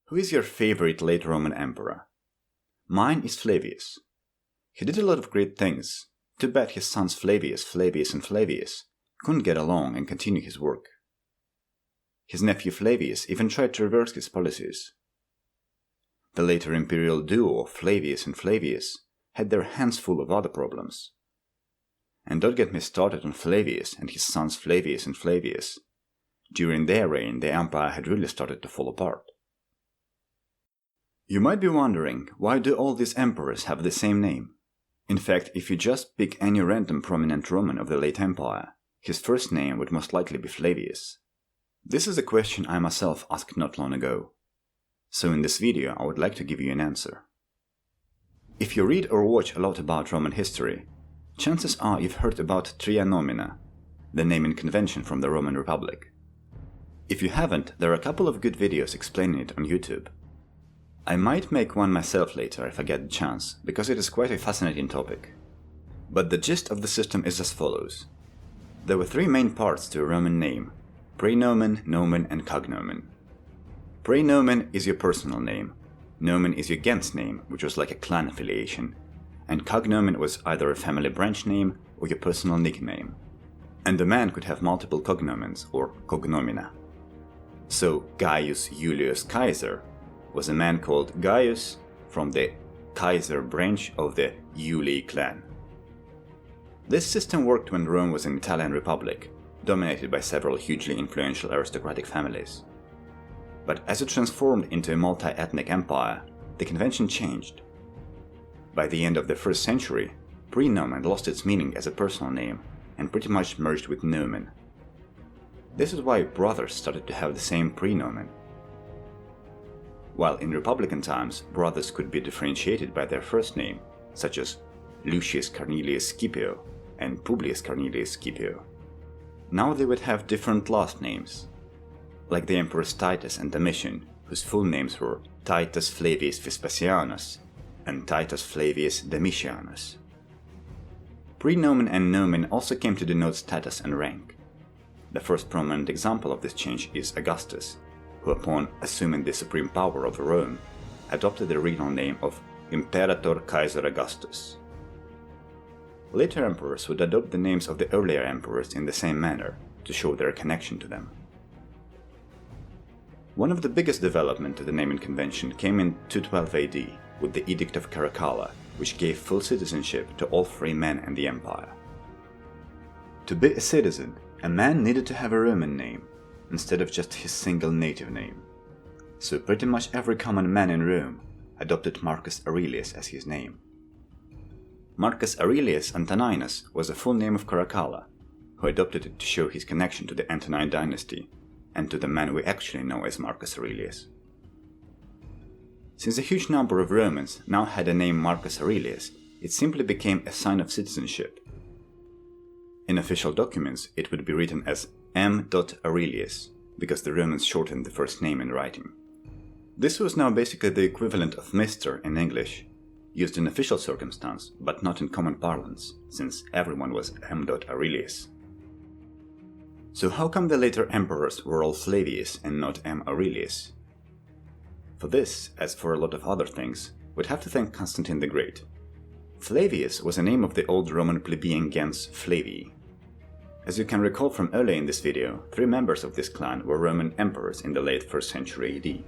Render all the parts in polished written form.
Who is your favorite late Roman emperor? Mine is Flavius. He did a lot of great things. Too bad his sons Flavius, and Flavius couldn't get along and continue his work. His nephew Flavius even tried to reverse his policies. The later imperial duo of Flavius and Flavius had their hands full of other problems. And don't get me started on Flavius and his sons Flavius and Flavius. During their reign, the empire had really started to fall apart. You might be wondering, why do all these emperors have the same name? In fact, if you just pick any random prominent Roman of the late empire, his first name would most likely be Flavius. This is a question I myself asked not long ago. So in this video I would like to give you an answer. If you read or watch a lot about Roman history, chances are you've heard about Tria Nomina, the naming convention from the Roman Republic. If you haven't, there are a couple of good videos explaining it on YouTube. I might make one myself later if I get the chance, because it is quite a fascinating topic. But the gist of the system is as follows. There were three main parts to a Roman name: praenomen, nomen, and cognomen. Praenomen is your personal name, nomen is your gens name, which was like a clan affiliation, and cognomen was either a family branch name or your personal nickname. And a man could have multiple cognomens, or cognomina. So Gaius Julius Caesar was a man called Gaius from the Kaiser branch of the Julii clan. This system worked when Rome was an Italian republic, dominated by several hugely influential aristocratic families. But as it transformed into a multi-ethnic empire, the convention changed. By the end of the 1st century, praenomen lost its meaning as a personal name and pretty much merged with nomen. This is why brothers started to have the same praenomen. While in Republican times, brothers could be differentiated by their first name, such as Lucius Cornelius Scipio and Publius Cornelius Scipio. Now they would have different last names, like the emperors Titus and Domitian, whose full names were Titus Flavius Vespasianus and Titus Flavius Domitianus. Praenomen and nomen also came to denote status and rank. The first prominent example of this change is Augustus, who upon assuming the supreme power over Rome, adopted the regal name of Imperator Kaiser Augustus. Later emperors would adopt the names of the earlier emperors in the same manner, to show their connection to them. One of the biggest developments to the naming convention came in 212 AD with the Edict of Caracalla, which gave full citizenship to all free men in the empire. To be a citizen, a man needed to have a Roman name, instead of just his single native name. So pretty much every common man in Rome adopted Marcus Aurelius as his name. Marcus Aurelius Antoninus was the full name of Caracalla, who adopted it to show his connection to the Antonine dynasty and to the man we actually know as Marcus Aurelius. Since a huge number of Romans now had the name Marcus Aurelius, it simply became a sign of citizenship. In official documents, it would be written as M. Aurelius, because the Romans shortened the first name in writing. This was now basically the equivalent of Mr. in English, used in official circumstance, but not in common parlance, since everyone was M. Aurelius. So how come the later emperors were all Flavius and not M. Aurelius? For this, as for a lot of other things, we'd have to thank Constantine the Great. Flavius was a name of the old Roman plebeian gens Flavii. As you can recall from earlier in this video, 3 members of this clan were Roman emperors in the late 1st century AD.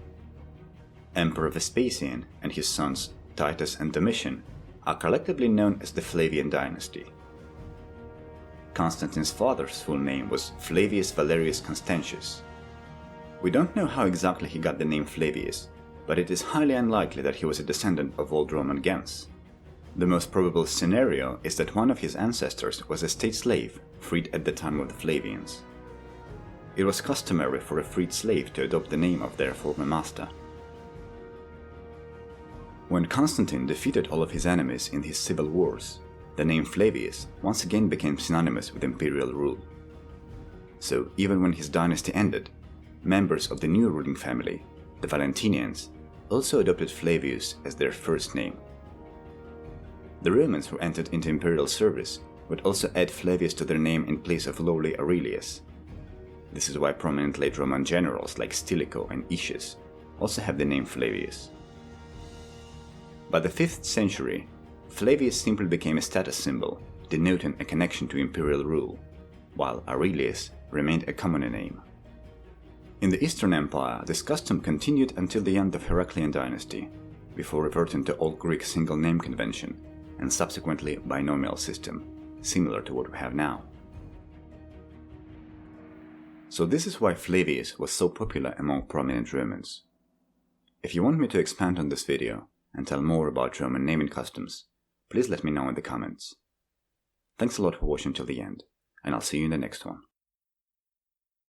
Emperor Vespasian and his sons Titus and Domitian are collectively known as the Flavian dynasty. Constantine's father's full name was Flavius Valerius Constantius. We don't know how exactly he got the name Flavius, but it is highly unlikely that he was a descendant of old Roman gens. The most probable scenario is that one of his ancestors was a state slave freed at the time of the Flavians. It was customary for a freed slave to adopt the name of their former master. When Constantine defeated all of his enemies in his civil wars, the name Flavius once again became synonymous with imperial rule. So even when his dynasty ended, members of the new ruling family, the Valentinians, also adopted Flavius as their first name. The Romans who entered into imperial service would also add Flavius to their name in place of lowly Aurelius. This is why prominent late Roman generals like Stilicho and Aetius also have the name Flavius. By the 5th century, Flavius simply became a status symbol, denoting a connection to imperial rule, while Aurelius remained a commoner name. In the Eastern Empire, this custom continued until the end of Heraclian dynasty, before reverting to Old Greek single name convention and subsequently binomial system, similar to what we have now. So this is why Flavius was so popular among prominent Romans. If you want me to expand on this video and tell more about Roman naming customs, please let me know in the comments. Thanks a lot for watching till the end, and I'll see you in the next one.